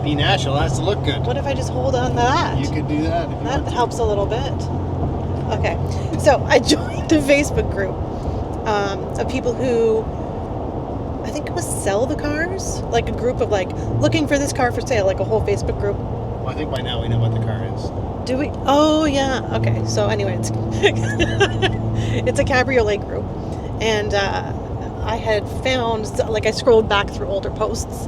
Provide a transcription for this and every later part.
be natural. It has to look good. What if I just hold on to that? You could do that. If you That want to. helps a little bit. Okay, so I joined a Facebook group of people who, I think it was sell the cars, like a group of like looking for this car for sale, like a whole Facebook group. Well, I think by now we know what the car is. Do we? Oh yeah. Okay. So anyway, it's it's a Cabriolet group, and I had found, like, I scrolled back through older posts.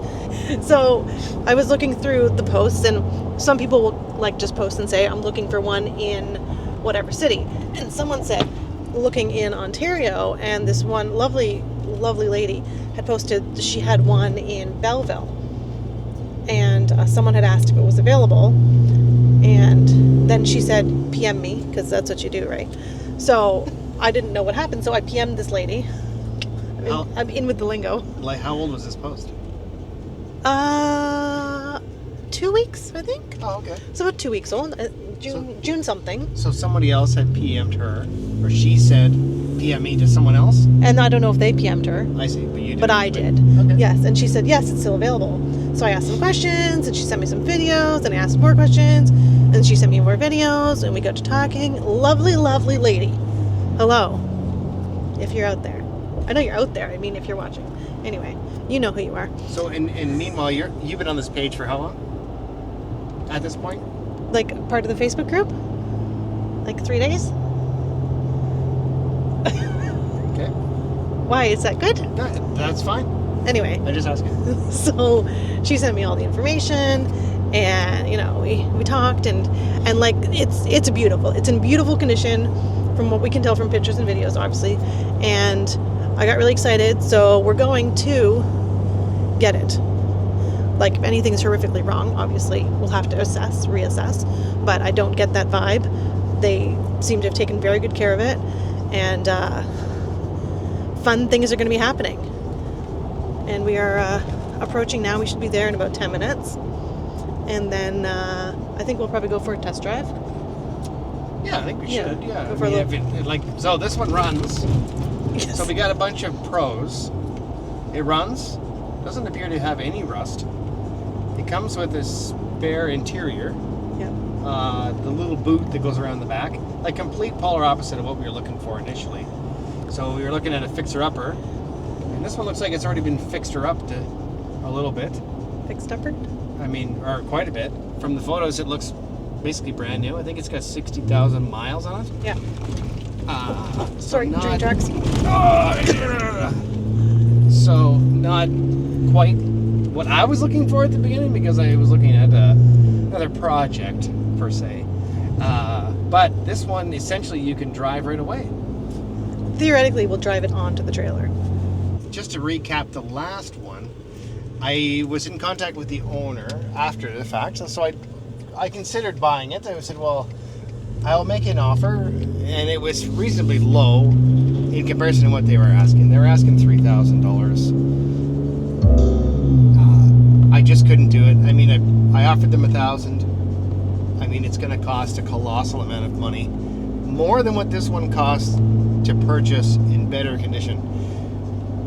So I was looking through the posts, and some people will like just post and say, I'm looking for one in whatever city. And someone said, looking in Ontario, and this one lovely lady had posted she had one in Belleville. And someone had asked if it was available. And then she said, PM me, because that's what you do, right? So I didn't know what happened, so I PM'd this lady. I'm in with the lingo. Like, how old was this post? 2 weeks, I think. Oh, okay. So about 2 weeks old. June something. So somebody else had PM'd her, or she said, PM me to someone else? And I don't know if they PM'd her. I see, but you did. But I did. Okay. Yes, and she said, yes, it's still available. So I asked some questions, and she sent me some videos, and I asked more questions, and she sent me more videos, and we got to talking. Lovely, lovely lady. Hello, if you're out there. I know you're out there. I mean, if you're watching. Anyway, you know who you are. So, and meanwhile, you've been on this page for how long? At this point? Like, part of the Facebook group? Like 3 days? Okay. Why? Is that good? That's fine. Anyway. I just asked you. So she sent me all the information, and we talked, and like it's beautiful. It's in beautiful condition from what we can tell from pictures and videos, obviously. And I got really excited, so we're going to get it. Like, if anything's horrifically wrong, obviously we'll have to reassess, but I don't get that vibe. They seem to have taken very good care of it, and fun things are going to be happening. And we are approaching now. We should be there in about 10 minutes. And then I think we'll probably go for a test drive. Yeah, I think we should. Yeah. Go for a little... So this one runs. Yes. So we got a bunch of pros. It runs. Doesn't appear to have any rust. It comes with this spare interior. Yeah. The little boot that goes around the back. Like, complete polar opposite of what we were looking for initially. So we were looking at a fixer-upper. And this one looks like it's already been fixed-up to a little bit. Fixed-upper? I mean, or quite a bit. From the photos, it looks basically brand new. I think it's got 60,000 miles on it. Yeah. Sorry, train tracks. So not quite what I was looking for at the beginning, because I was looking at another project per se. But this one, essentially, you can drive right away. Theoretically, we'll drive it onto the trailer. Just to recap the last one, I was in contact with the owner after the fact, so I considered buying it. I said, well, I'll make an offer, and it was reasonably low in comparison to what they were asking. They were asking $3,000. I just couldn't do it. I mean, I offered them $1,000. I mean, it's going to cost a colossal amount of money, more than what this one costs to purchase in better condition,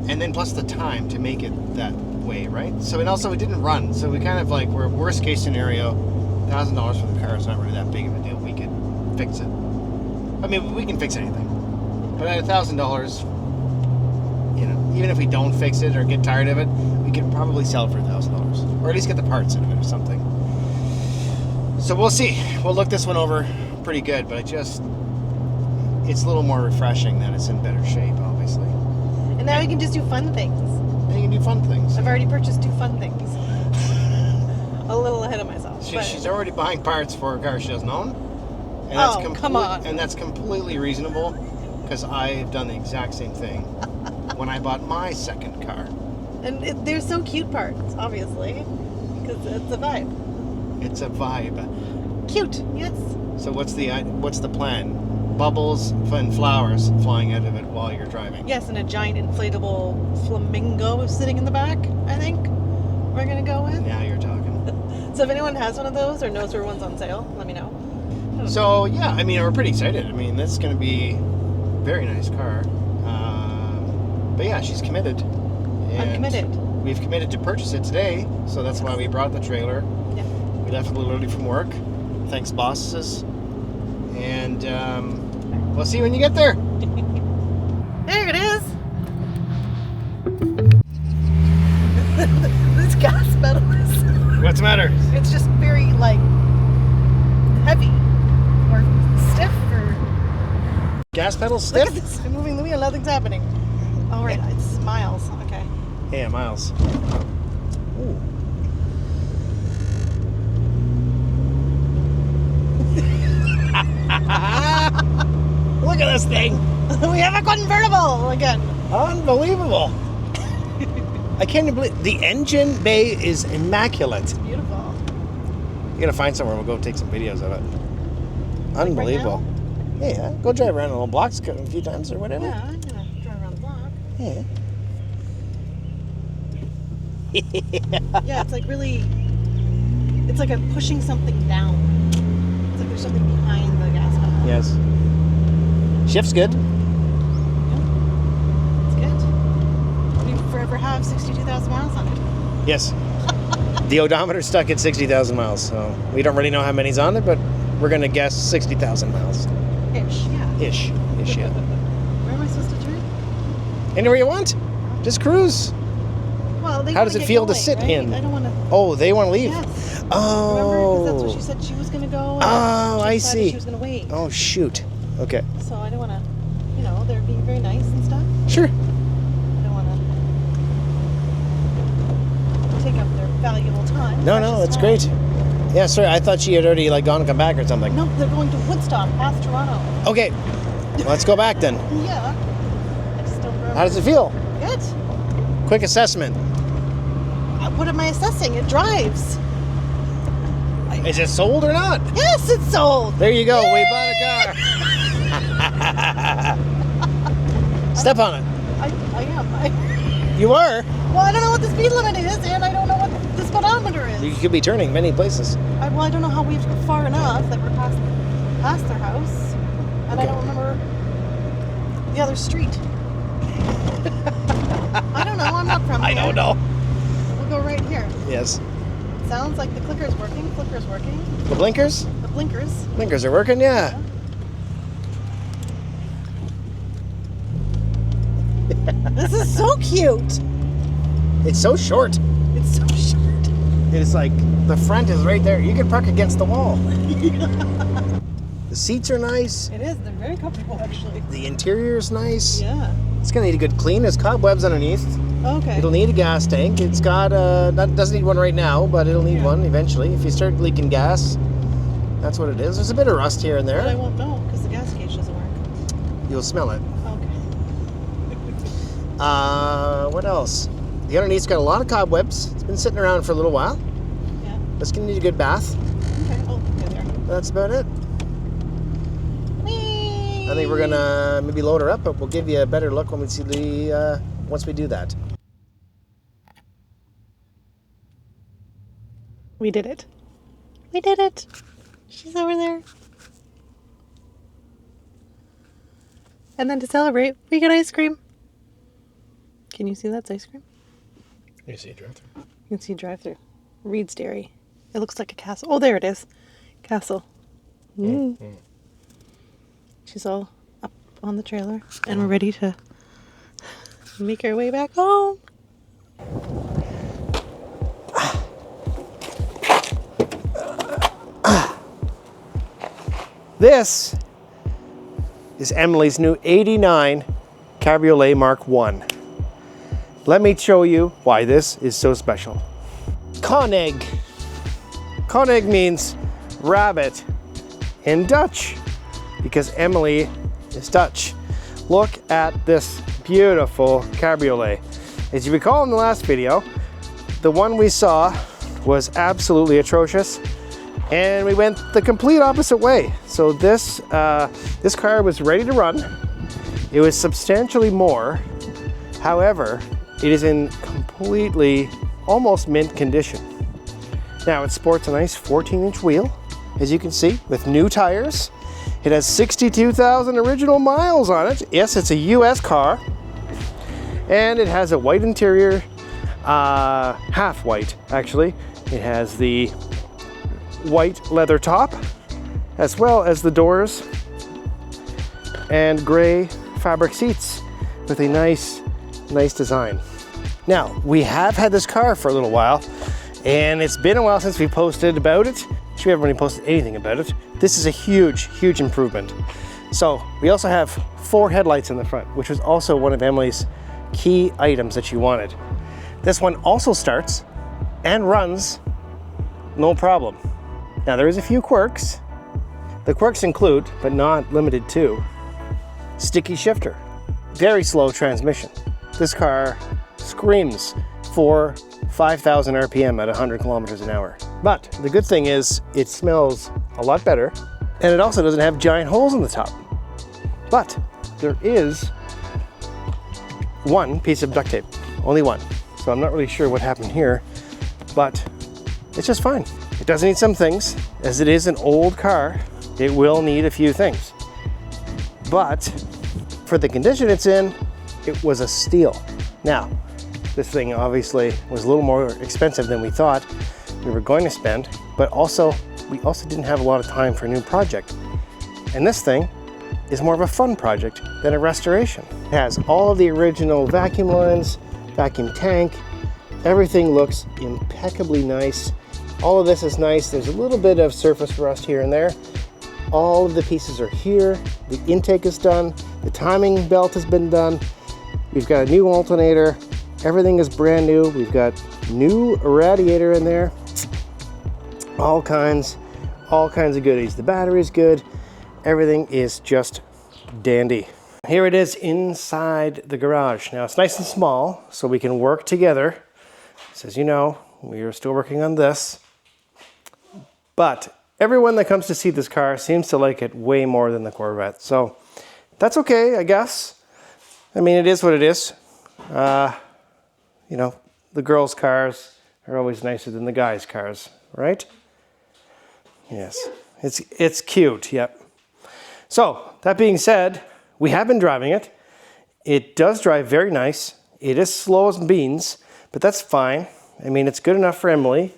and then plus the time to make it that way, right? So, and also it didn't run, so we kind of like, we're worst case scenario, $1,000 for the car is not really that big of a deal. We could fix it. I mean, we can fix anything, but at $1,000, even if we don't fix it or get tired of it, we could probably sell it for $1,000, or at least get the parts out of it or something. So we'll see. We'll look this one over pretty good, but it's a little more refreshing that it's in better shape, obviously. And now we can just do fun things. And you can do fun things. I've already purchased 2 fun things. A little ahead of myself. She's already buying parts for a car she doesn't own. And Come on. And that's completely reasonable, because I've done the exact same thing when I bought my second car. And they're so cute parts, obviously, because it's a vibe. It's a vibe. Cute, yes. So what's the plan? Bubbles and flowers flying out of it while you're driving. Yes, and a giant inflatable flamingo sitting in the back, I think we're going to go with. Now you're talking. So if anyone has one of those or knows where one's on sale, let me know. So, yeah, I mean, we're pretty excited. I mean, this is going to be a very nice car. But yeah, she's committed. I'm committed. we've committed to purchase it today, so that's why we brought the trailer. Yeah. We left a little early from work. Thanks, bosses. And we'll see you when you get there. There it is. This gas pedal is. What's the matter? It's just very like heavy or stiff or. Gas pedal Look stiff? at this. I'm moving the wheel. Nothing's happening. Oh right, it's miles. Okay. Yeah, Miles. Ooh. Look at this thing. We have a convertible again. Unbelievable. I can't even believe the engine bay is immaculate. Beautiful. You gotta find somewhere. We'll go take some videos of it. Unbelievable. Yeah, go drive around the little blocks a few times or whatever. Yeah, I'm gonna drive around the block. Yeah. Yeah, it's like really. It's like I'm pushing something down. It's like there's something behind the gas pedal. Yes. Shift's good. It's good. We forever have 62,000 miles on it. Yes. The odometer's stuck at 60,000 miles, so we don't really know how many's on it, but we're gonna guess 60,000 miles. Ish, yeah. Ish, yeah. Where am I supposed to turn? Anywhere you want. Just cruise. Well, they How wanna does it get feel to going, sit right? in? I don't want to. Oh, they want to leave? Yes. Remember? Oh. Because that's what she said she was going to go. And Oh, she I decided see. She was going to wait. Oh, shoot. Okay. So I don't want to, they're being very nice and stuff. Sure. I don't want to take up their valuable time. No, precious it's time. great. Yeah, sorry, I thought she had already gone and come back or something. No, they're going to Woodstock, past Toronto. Okay, let's go back then. Yeah. I just don't remember. How does it feel? Good. Quick assessment. What am I assessing? It drives. Is it sold or not? Yes, it's sold. There you go. Yay! We bought a car. Step on it. I am. You are? Well, I don't know what the speed limit is, and I don't know what the speedometer is. You could be turning many places. I don't know how we've gone far enough that we're past their house, and I Okay. don't remember the other street. I don't know. I'm not from here. I don't know. We'll go right here. Yes. Sounds like the clicker's working. Flicker's working. The blinkers? The blinkers. Blinkers are working, yeah. This is so cute. It's so short. It's so short. It's like the front is right there. You can park against the wall. The seats are nice. It is. They're very comfortable, actually. The interior is nice. Yeah. It's gonna need a good clean. There's cobwebs underneath. Okay. It'll need a gas tank. It's got doesn't need one right now, but it'll need one eventually. If you start leaking gas, that's what it is. There's a bit of rust here and But I there. won't know because the gas gauge doesn't work. You'll smell it. Okay. What else? The underneath's got a lot of cobwebs. It's been sitting around for a little while. Yeah. It's gonna need a good bath. Okay. Oh, okay, there. That's about it. Whee! I think we're gonna maybe load her up, but we'll give you a better look when we see the once we do that. We did it. We did it. She's over there. And then to celebrate, we get ice cream. Can you see that's ice cream? You see a drive-through. You can see drive-through. Reed's Dairy. It looks like a castle. Oh, there it is. Castle. Mm. Mm-hmm. She's all up on the trailer, and we're ready to make our way back home. This is Emily's new 89 Cabriolet Mark 1. Let me show you why this is so special. Konig. Konig means rabbit in Dutch because Emily is Dutch. Look at this beautiful Cabriolet. As you recall in the last video, the one we saw was absolutely atrocious, and we went the complete opposite way. So this car was ready to run. It was substantially more. However, it is in completely, almost mint condition. Now it sports a nice 14-inch wheel, as you can see, with new tires. It has 62,000 original miles on it. Yes, it's a US car. And it has a white interior, half white actually. It has the white leather top as well as the doors and gray fabric seats with a nice design. Now, we have had this car for a little while, and it's been a while since we posted about it. We haven't really posted anything about it. This is a huge improvement. So we also have 4 headlights in the front, which was also one of Emily's key items that she wanted. This one also starts and runs no problem. Now there is a few quirks. The quirks include, but not limited to, sticky shifter, very slow transmission. This car screams for 5,000 RPM at 100 kilometers an hour. But the good thing is it smells a lot better, and it also doesn't have giant holes in the top. But there is one piece of duct tape, only one. So I'm not really sure what happened here, but it's just fine. It does need some things. As it is an old car, it will need a few things. But for the condition it's in, it was a steal. Now, this thing obviously was a little more expensive than we thought we were going to spend, but we also didn't have a lot of time for a new project. And this thing is more of a fun project than a restoration. It has all of the original vacuum lines, vacuum tank, everything looks impeccably nice. All of this is nice. There's a little bit of surface rust here and there. All of the pieces are here. The intake is done. The timing belt has been done. We've got a new alternator. Everything is brand new. We've got new radiator in there. All kinds of goodies. The battery's good. Everything is just dandy. Here it is inside the garage. Now it's nice and small, so we can work together. So as you know, we are still working on this. But everyone that comes to see this car seems to like it way more than the Corvette. So that's okay, I guess. I mean, it is what it is. You know, the girls' cars are always nicer than the guys' cars, right? Yes, it's cute, yep. So, that being said, we have been driving it. It does drive very nice. It is slow as beans, but that's fine. I mean, it's good enough for Emily.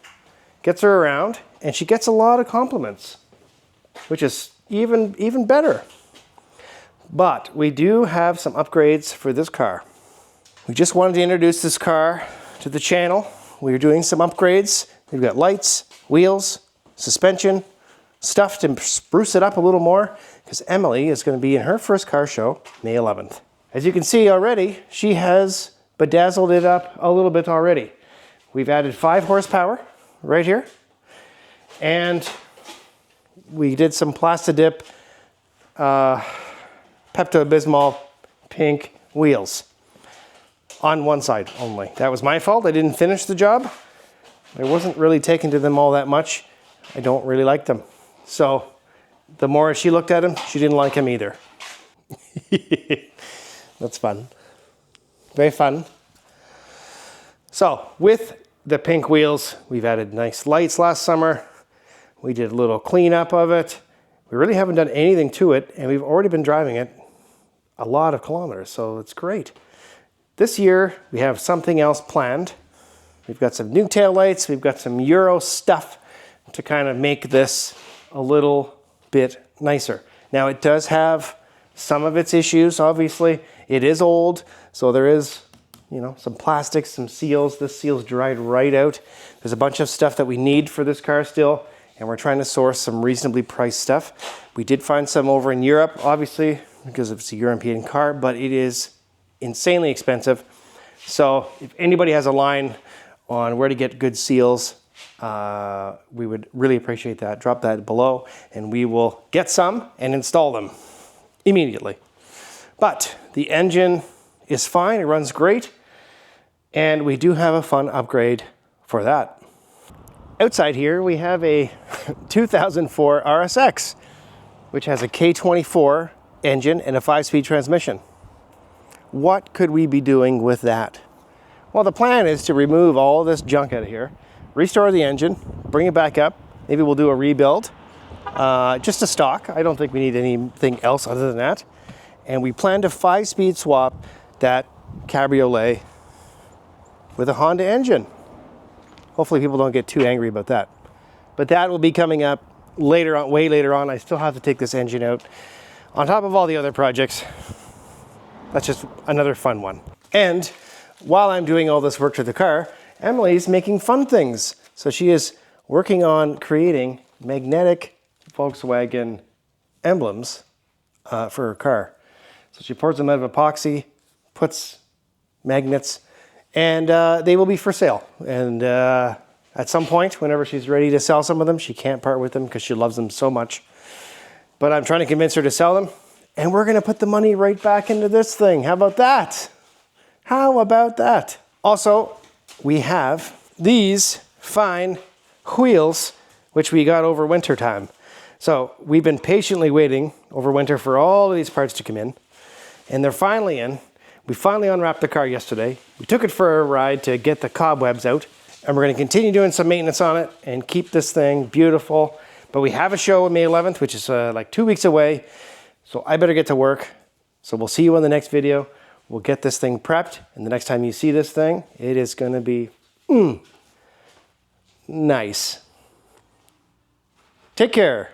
Gets her around, and she gets a lot of compliments, which is even better. But we do have some upgrades for this car. We just wanted to introduce this car to the channel. We're doing some upgrades. We've got lights, wheels, suspension, stuff to spruce it up a little more, because Emily is going to be in her first car show May 11th. As you can see already, she has bedazzled it up a little bit already. We've added 5 horsepower right here, and we did some Plastidip Pepto-Bismol pink wheels on one side only. That was my fault. I didn't finish the job. I wasn't really taken to them all that much. I don't really like them. So the more she looked at them, she didn't like them either. That's fun. Very fun. So with the pink wheels, we've added nice lights last summer. We did a little cleanup of it. We really haven't done anything to it, and we've already been driving it a lot of kilometers, so it's great. This year, we have something else planned. We've got some new taillights. We've got some Euro stuff to kind of make this a little bit nicer. Now, it does have some of its issues, obviously. It is old, so there is, you know, some plastics, some seals. This seal's dried right out. There's a bunch of stuff that we need for this car still, and we're trying to source some reasonably priced stuff. We did find some over in Europe, obviously, because it's a European car, but it is insanely expensive. So if anybody has a line on where to get good seals, we would really appreciate that. Drop that below and we will get some and install them immediately. But the engine is fine, it runs great, and we do have a fun upgrade for that. Outside here we have a 2004 RSX, which has a K24 engine and a 5-speed transmission. What could we be doing with that? Well, the plan is to remove all this junk out of here, restore the engine, bring it back up. Maybe we'll do a rebuild, just a stock. I don't think we need anything else other than that. And we plan to 5-speed swap that Cabriolet with a Honda engine. Hopefully people don't get too angry about that. But that will be coming up later on, way later on. I still have to take this engine out on top of all the other projects. That's just another fun one. And while I'm doing all this work to the car, Emily's making fun things. So she is working on creating magnetic Volkswagen emblems for her car. So she pours them out of epoxy, puts magnets, and they will be for sale. And at some point, whenever she's ready to sell some of them, she can't part with them because she loves them so much. But I'm trying to convince her to sell them. And we're going to put the money right back into this thing. How about that? How about that? Also, we have these fine wheels, which we got over winter time. So we've been patiently waiting over winter for all of these parts to come in. And they're finally in. We finally unwrapped the car yesterday. We took it for a ride to get the cobwebs out. And we're going to continue doing some maintenance on it and keep this thing beautiful. But we have a show on May 11th, which is like 2 weeks away. So I better get to work. So we'll see you on the next video. We'll get this thing prepped. And the next time you see this thing, it is going to be nice. Take care.